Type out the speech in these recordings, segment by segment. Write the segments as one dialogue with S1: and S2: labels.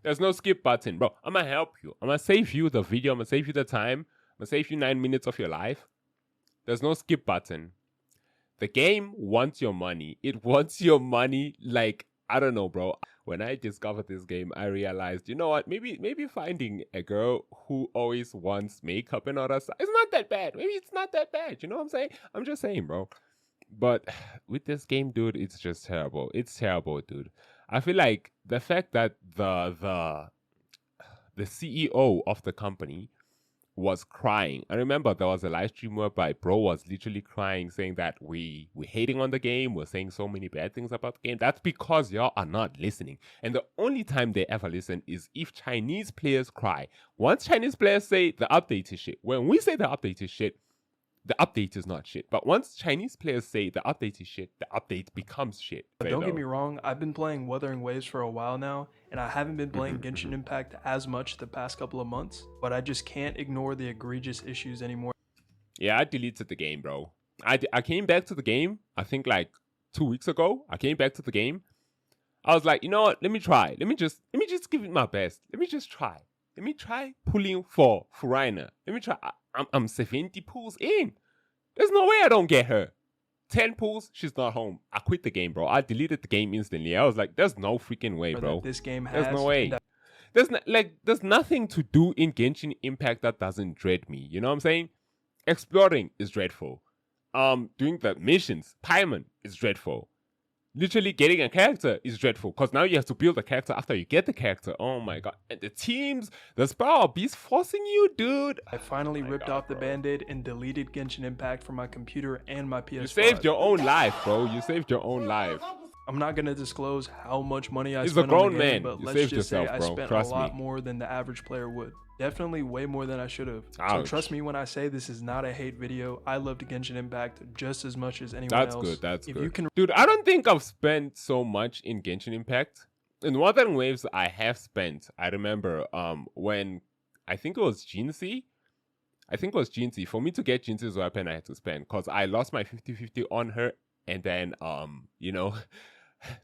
S1: There's no skip button, bro. I'm gonna help you. I'm gonna save you the video. I'm gonna save you the time. I'm gonna save you 9 minutes of your life. There's no skip button. The game wants your money. It wants your money like, I don't know, bro. When I discovered this game, I realized, you know what? Maybe finding a girl who always wants makeup and all that stuff, it's not that bad. Maybe it's not that bad. You know what I'm saying? I'm just saying, bro. But with this game, dude, it's just terrible. It's terrible, dude. I feel like the fact that the CEO of the company was crying. I remember there was a live stream whereby bro was literally crying, saying that we're hating on the game, we're saying so many bad things about the game. That's because y'all are not listening. And the only time they ever listen is if Chinese players cry. Once Chinese players say the update is shit, when we say the update is shit, the update is not shit. But once Chinese players say the update is shit, the update becomes shit.
S2: But don't get me wrong, I've been playing Wuthering Waves for a while now, and I haven't been playing Genshin Impact as much the past couple of months, but I just can't ignore the egregious issues anymore.
S1: Yeah, I deleted the game, bro. I came back to the game, I think like 2 weeks ago. I came back to the game. I was like, you know what? Let me try. Let me just give it my best. Let me just try. Let me try pulling for Furina. Let me try. I'm 70 pulls in. There's no way I don't get her. 10 pulls, she's not home. I quit the game, bro. I deleted the game instantly. I was like, there's no freaking way, bro.
S2: This game has.
S1: There's no way. There's nothing to do in Genshin Impact that doesn't dread me. You know what I'm saying? Exploring is dreadful. Doing the missions, Paimon is dreadful. Literally getting a character is dreadful because now you have to build a character after you get the character. Oh my god. And the teams, the Spiral Beast forcing you, dude.
S2: I finally ripped off the band-aid and deleted Genshin Impact from my computer and my PS5.
S1: You saved your own life, bro. You saved your own life.
S2: I'm not going to disclose how much money I
S1: He's
S2: spent
S1: a grown
S2: on the game,
S1: man.
S2: but
S1: You
S2: let's
S1: saved
S2: just
S1: yourself,
S2: say I
S1: bro.
S2: spent
S1: Trust
S2: a lot
S1: me.
S2: more than the average player would. Definitely way more than I should have. So
S1: Ouch.
S2: trust me when I say this is not a hate video. I loved Genshin Impact just as much as anyone
S1: That's
S2: else.
S1: good. That's
S2: if
S1: good.
S2: You can
S1: Dude, I don't think I've spent so much in Genshin Impact. In Wuthering Waves, I have spent. I remember when I think it was Jinsei. For me to get Jinsei's weapon, I had to spend because I lost my 50-50 on her, and then you know,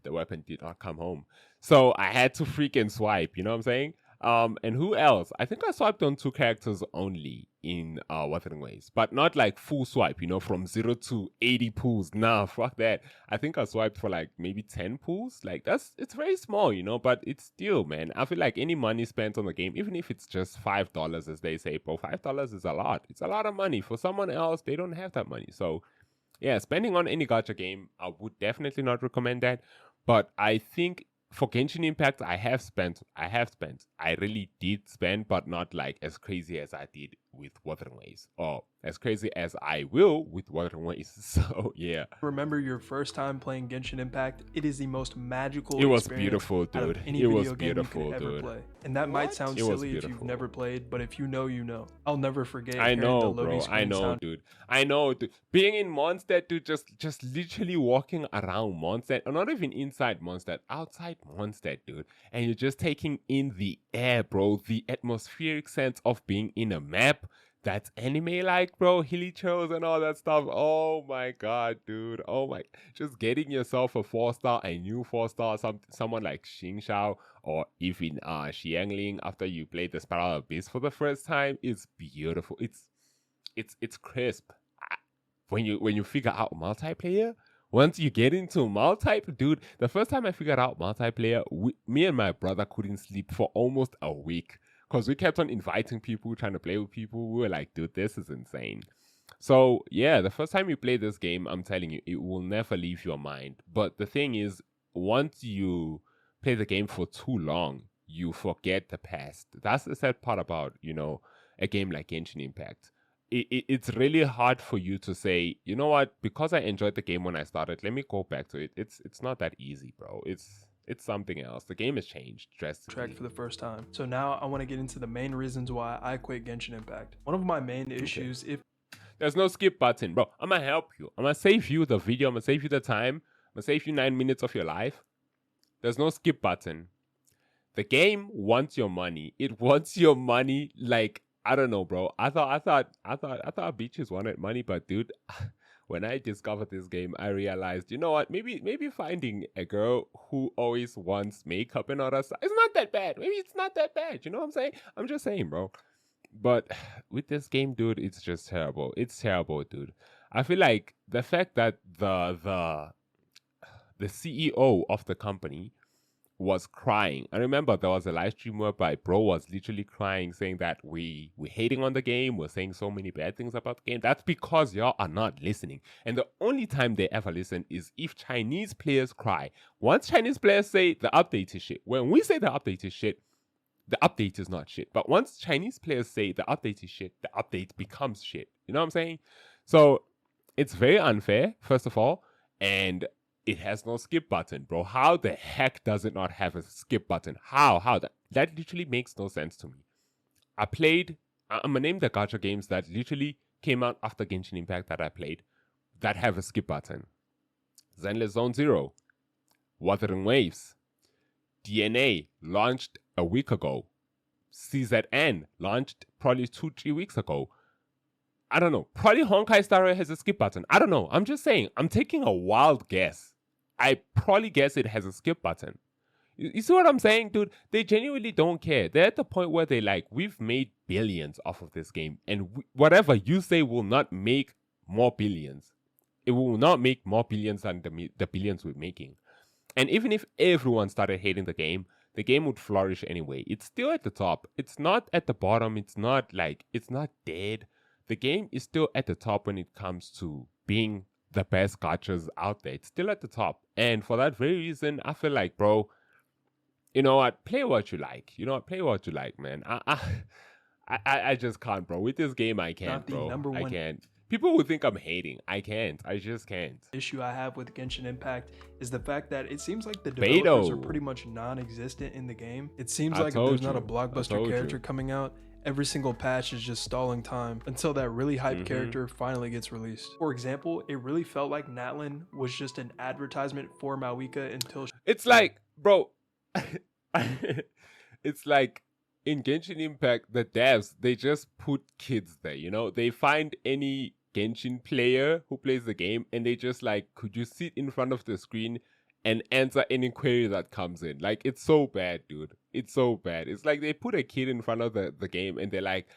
S1: the weapon did not come home. So I had to freaking swipe, you know what I'm saying? And who else? I think I swiped on 2 characters only in Wuthering Waves, but not like full swipe, you know, from 0 to 80 pools. Nah, fuck that. I think I swiped for like maybe 10 pools. Like it's very small, you know, but it's still, man. I feel like any money spent on the game, even if it's just $5, as they say, bro, $5 is a lot. It's a lot of money. For someone else, they don't have that money. So yeah, spending on any gacha game, I would definitely not recommend that. But I think for Genshin Impact, I have spent. I really did spend, but not like as crazy as I did with Wuthering Waves, or as crazy as I will with Wuthering Waves. So yeah.
S2: Remember your first time playing Genshin Impact? It is the most magical.
S1: It was
S2: experience
S1: beautiful,
S2: out of
S1: dude.
S2: any
S1: It was
S2: video game you
S1: beautiful,
S2: could ever
S1: dude.
S2: play. And that might sound
S1: It was
S2: silly if you've
S1: beautiful.
S2: never played, but if you know, you know. I'll never forget.
S1: I
S2: hearing the
S1: know,
S2: loading
S1: bro. I
S2: screen
S1: know,
S2: sound.
S1: dude. I know, dude. Being in Mondstadt, dude, just literally walking around Mondstadt, or not even inside Mondstadt, outside Mondstadt, dude. And you're just taking in the air, bro. The atmospheric sense of being in a map that's anime-like, bro. Hilly chills and all that stuff. Oh my god, dude. Oh my. Just getting yourself a 4-star, a new 4-star, someone like Xingxiao, or even Xiangling after you played the Spiral Abyss for the first time, is beautiful. It's crisp. When you figure out multiplayer, once you get into multiplayer, dude, the first time I figured out multiplayer, me and my brother couldn't sleep for almost a week because we kept on inviting people, trying to play with people. We were like, dude, this is insane. So yeah, the first time you play this game, I'm telling you, it will never leave your mind. But the thing is, once you play the game for too long, you forget the past. That's the sad part about, you know, a game like Genshin Impact. It's really hard for you to say, you know what, because I enjoyed the game when I started, let me go back to it. It's not that easy, bro. It's something else. The game has changed drastically.
S2: Track for the first time. So now I want to get into the main reasons why I quit Genshin Impact. One of my main issues,
S1: There's no skip button, bro. I'm gonna help you. I'm gonna save you the video. I'm gonna save you the time. I'm gonna save you 9 minutes of your life. There's no skip button. The game wants your money. It wants your money like, I don't know, bro. I thought bitches wanted money, but dude, when I discovered this game, I realized, you know what? Maybe finding a girl who always wants makeup and all that stuff, it's not that bad. Maybe it's not that bad. You know what I'm saying? I'm just saying, bro. But with this game, dude, it's just terrible. It's terrible, dude. I feel like the fact that the CEO of the company was crying. I remember there was a live stream whereby bro was literally crying, saying that we're hating on the game, we're saying so many bad things about the game. That's because y'all are not listening. And the only time they ever listen is if Chinese players cry. Once Chinese players say the update is shit, when we say the update is shit, the update is not shit. But once Chinese players say the update is shit, the update becomes shit. You know what I'm saying? So it's very unfair, first of all, and it has no skip button, bro. How the heck does it not have a skip button? How? That literally makes no sense to me. I'm gonna name the gacha games that literally came out after Genshin Impact that I played that have a skip button. Zenless Zone Zero, Wuthering Waves, DNA launched a week ago. CZN launched probably 2-3 weeks ago. I don't know. Probably Honkai Star Rail has a skip button. I don't know. I'm just saying. I'm taking a wild guess. I probably guess it has a skip button. You see what I'm saying, dude? They genuinely don't care. They're at the point where they like, we've made billions off of this game. And whatever you say will not make more billions. It will not make more billions than the billions we're making. And even if everyone started hating the game would flourish anyway. It's still at the top. It's not at the bottom. It's not dead. The game is still at the top when it comes to being the best gachas out there. It's still at the top. And for that very reason, I feel like, bro, you know what? Play what you like. You know what? Play what you like, man. I just can't, bro. With this game, I can't, bro. I can't. People will think I'm hating. I can't. I just can't.
S2: Issue I have with Genshin Impact is the fact that it seems like the developers are pretty much non-existent in the game. It seems like if there's not a blockbuster character coming out, every single patch is just stalling time until that really hyped character finally gets released. For example, it really felt like Natlin was just an advertisement for Mawika until
S1: it's like, bro, it's like in Genshin Impact, the devs, they just put kids there, you know? They find any Genshin player who plays the game and they just like, could you sit in front of the screen and answer any query that comes in? Like, it's so bad, dude. It's so bad. It's like they put a kid in front of the game and they're like,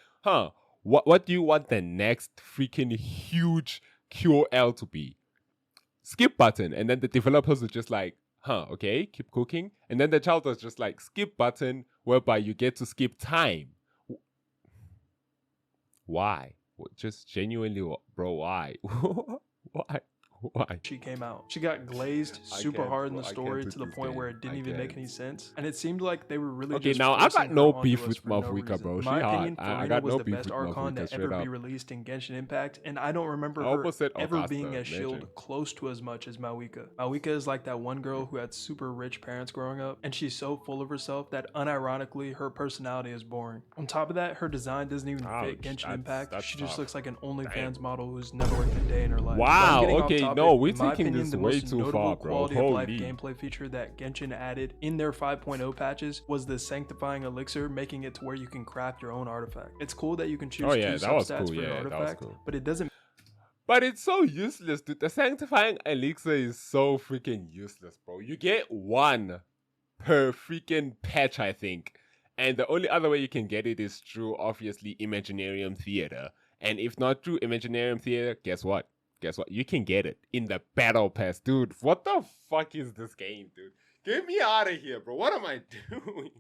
S1: what do you want the next freaking huge QOL to be? Skip button. And then the developers are just like, okay, keep cooking. And then the child was just like, skip button, whereby you get to skip time. Why? Just genuinely, bro, why? Why?
S2: She came out. She got glazed super hard in the story to the point where it didn't even make any sense. And it seemed like they were really
S1: okay, now I got no beef with Mavwika, bro.
S2: In my opinion, Farina was the best Archon to ever be released in Genshin Impact, and I don't remember her ever being a shield close to as much as Mawika. Mawika is like that one girl who had super rich parents growing up, and she's so full of herself that unironically her personality is boring. On top of that, her design doesn't even fit Genshin Impact. She just looks like an OnlyFans model who's never worked a day in her life.
S1: Wow, okay, no, we're taking this way too far, bro.
S2: Quality of life gameplay feature that Genshin added in their 5.0 patches was the sanctifying elixir, making it to where you can craft your own artifact. It's cool that you can choose two substats for your artifact, but it doesn't.
S1: But it's so useless, dude. The sanctifying elixir is so freaking useless, bro. You get one per freaking patch, I think. And the only other way you can get it is through, obviously, Imaginarium Theater. And if not through Imaginarium Theater, guess what? You can get it in the battle pass. Dude, what the fuck is this game, dude? Get me out of here, bro. What am I doing?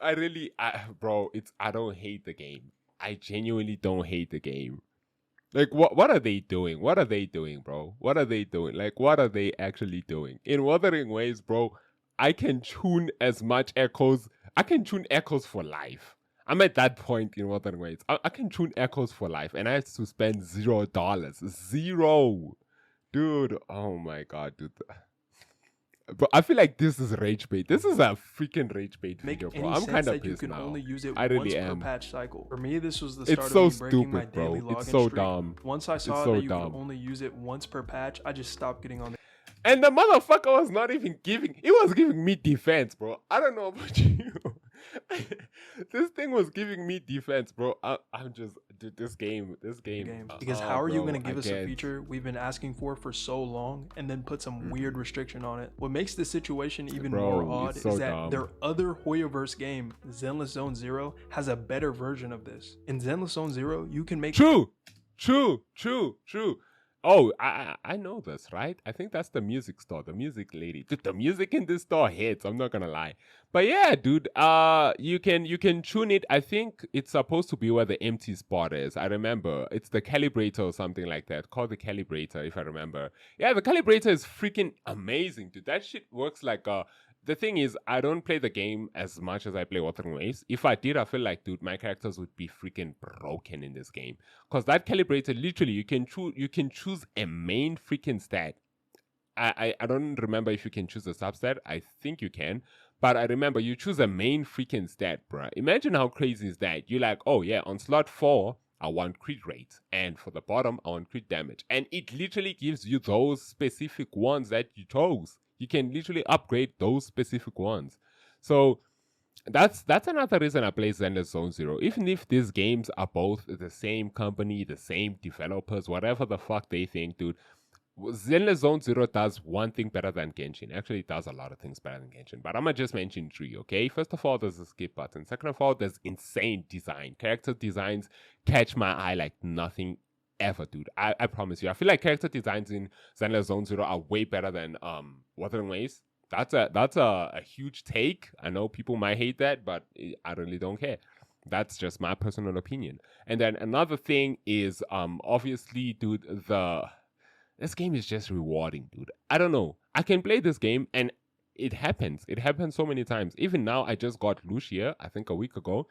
S1: I don't hate the game. I genuinely don't hate the game. Like, what are they doing? What are they doing, bro? What are they doing? Like, what are they actually doing? In Wuthering Waves, bro, I can tune as much echoes. I can tune echoes for life. I'm at that point in Wuthering Waves. I can tune echoes for life, and I have to spend $0. Zero. Dude, oh my god, dude. But I feel like this is rage bait. This is a freaking rage bait video, bro. I'm kind of pissed now.
S2: Only use it
S1: I really
S2: once
S1: am.
S2: Per patch cycle. For me, this was the start
S1: it's so
S2: of me breaking my
S1: stupid,
S2: daily
S1: bro.
S2: login
S1: It's so
S2: streak.
S1: dumb.
S2: Once I saw that you could only use it once per patch, I just stopped getting on the.
S1: And the motherfucker was not even giving. It was giving me defense, bro. I don't know about you. This thing was giving me defense, bro. I'm just, dude, this game.
S2: Because how are you going to give us a feature we've been asking for so long and then put some weird restriction on it? What makes this situation even more odd is that their other Hoyoverse game, Zenless Zone Zero, has a better version of this. In Zenless Zone Zero, you can make
S1: True. Oh, I know this, right? I think that's the music store, the music lady. Dude, the music in this store hits, I'm not gonna lie. But yeah, dude, you can tune it. I think it's supposed to be where the empty spot is. I remember it's the calibrator or something like that. Called the calibrator, if I remember. Yeah, the calibrator is freaking amazing, dude. That shit works like the thing is, I don't play the game as much as I play Wuthering Waves. If I did, I feel like, dude, my characters would be freaking broken in this game. Because that calibrator, literally, you can choose a main freaking stat. I don't remember if you can choose a substat. I think you can. But I remember you choose a main freaking stat, bruh. Imagine how crazy is that. You're like, oh yeah, on slot 4, I want crit rate. And for the bottom, I want crit damage. And it literally gives you those specific ones that you chose. You can literally upgrade those specific ones. So that's another reason I play Zenless Zone Zero. Even if these games are both the same company, the same developers, whatever the fuck they think, dude, Zenless Zone Zero does one thing better than Genshin. Actually, it does a lot of things better than Genshin. But I'm going to just mention 3, okay? First of all, there's a skip button. Second of all, there's insane design. Character designs catch my eye like nothing ever, dude. I promise you. I feel like character designs in Zenless Zone Zero are way better than Wuthering Waves. That's a huge take. I know people might hate that, but I really don't care. That's just my personal opinion. And then another thing is obviously, dude, this game is just rewarding, dude. I don't know. I can play this game and it happens. It happens so many times. Even now, I just got Lucia, I think a week ago.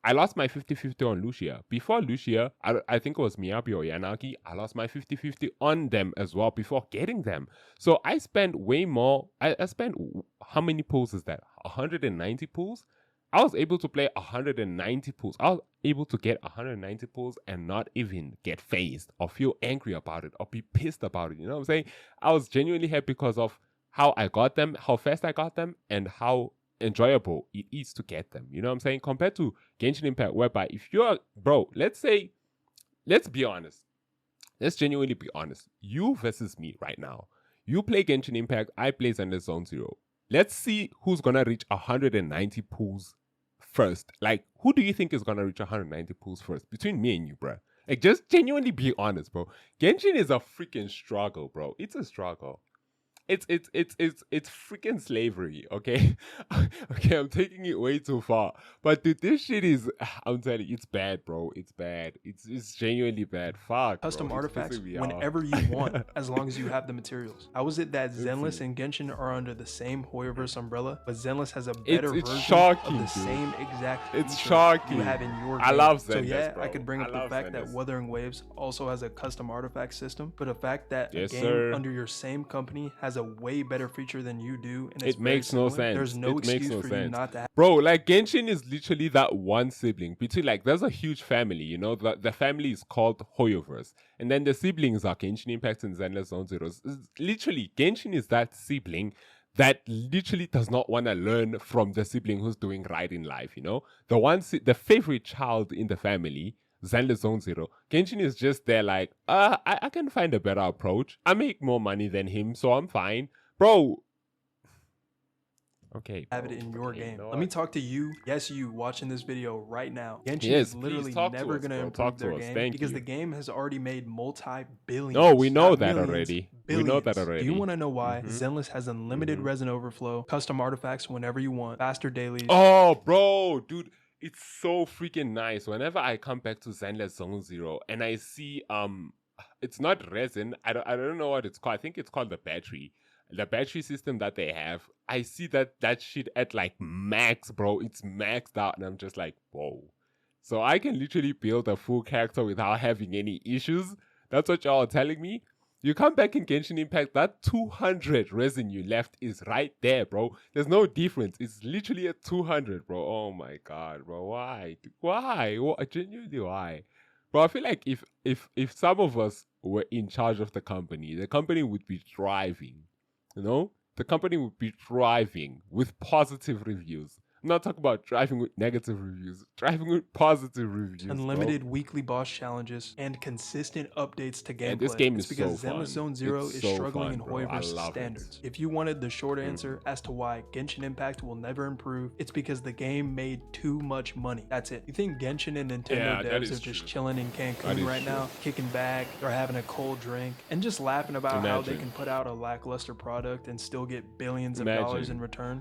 S1: I lost my 50-50 on Lucia. Before Lucia, I think it was Miyabi or Yanagi. I lost my 50-50 on them as well before getting them. So I spent way more. I spent, how many pulls is that? 190 pulls? I was able to play 190 pulls. I was able to get 190 pulls and not even get phased or feel angry about it or be pissed about it. You know what I'm saying? I was genuinely happy because of how I got them, how fast I got them, and how enjoyable it is to get them. You know what I'm saying? Compared to Genshin Impact, whereby if you're, bro, let's be honest. Let's genuinely be honest. You versus me right now. You play Genshin Impact, I play Zenless Zone Zero. Let's see who's gonna reach 190 pulls first. Like, who do you think is gonna reach 190 pulls first? Between me and you, bro. Like, just genuinely be honest, bro. Genshin is a freaking struggle, bro. It's a struggle. It's freaking slavery, okay? Okay, I'm taking it way too far. But dude, this shit is, I'm telling you, it's bad, bro. It's bad. It's genuinely bad. Fuck,
S2: custom
S1: bro.
S2: Artifacts whenever you want, as long as you have the materials. How is it that Zenless and Genshin are under the same Hoyoverse umbrella, but Zenless has a better version
S1: shocking,
S2: of the same exact
S1: It's shocking.
S2: you have in your game?
S1: I love Zenless,
S2: so yeah,
S1: bro.
S2: I could bring up the fact that Wuthering Waves also has a custom artifact system, but the fact that a game under your same company has a way better feature than you do, and it's
S1: it makes no sense.
S2: There's no excuse for you not to have.
S1: Bro, like Genshin is literally that one sibling between, like, there's a huge family, you know, the family is called Hoyoverse, and then the siblings are Genshin Impact and Zenless Zone Zero. Literally, Genshin is that sibling that literally does not want to learn from the sibling who's doing right in life, you know, the favorite child in the family. Zenless Zone Zero. Genshin is just there like, I can find a better approach. I make more money than him, so I'm fine. Bro. Okay.
S2: Have it in your game. Let me talk to you. Yes, you watching this video right now. Genshin is literally never going to improve their game because the game has already made multi-billions.
S1: No, we know that already.
S2: Billions.
S1: We know that already.
S2: Do you want to know why? Zenless has unlimited resin overflow, custom artifacts whenever you want, faster dailies.
S1: Oh, bro, dude. It's so freaking nice. Whenever I come back to Zenless Zone Zero and I see it's not resin. I don't know what it's called. I think it's called the battery. The battery system that they have. I see that shit at like max, bro. It's maxed out, and I'm just like, whoa. So I can literally build a full character without having any issues. That's what y'all are telling me. You come back in Genshin Impact, that 200 resin you left is right there, bro. There's no difference. It's literally a 200, bro. Oh my god, bro. Why? Why? Genuinely, why? Bro, I feel like if some of us were in charge of the company would be thriving. You know? The company would be thriving with positive reviews. I'm not talking about driving with negative reviews. Driving with positive reviews.
S2: Unlimited weekly boss challenges and consistent updates to gameplay.
S1: And this game is
S2: because
S1: so
S2: Zenless
S1: fun.
S2: Zone Zero
S1: it's
S2: is
S1: so
S2: struggling
S1: fun,
S2: in Hoyoverse standards. If you wanted the short answer as to why Genshin Impact will never improve, it's because the game made too much money. That's it. You think Genshin and Nintendo devs are just chilling in Cancun right now, kicking back, or having a cold drink, and just laughing about how they can put out a lackluster product and still get billions of dollars in return?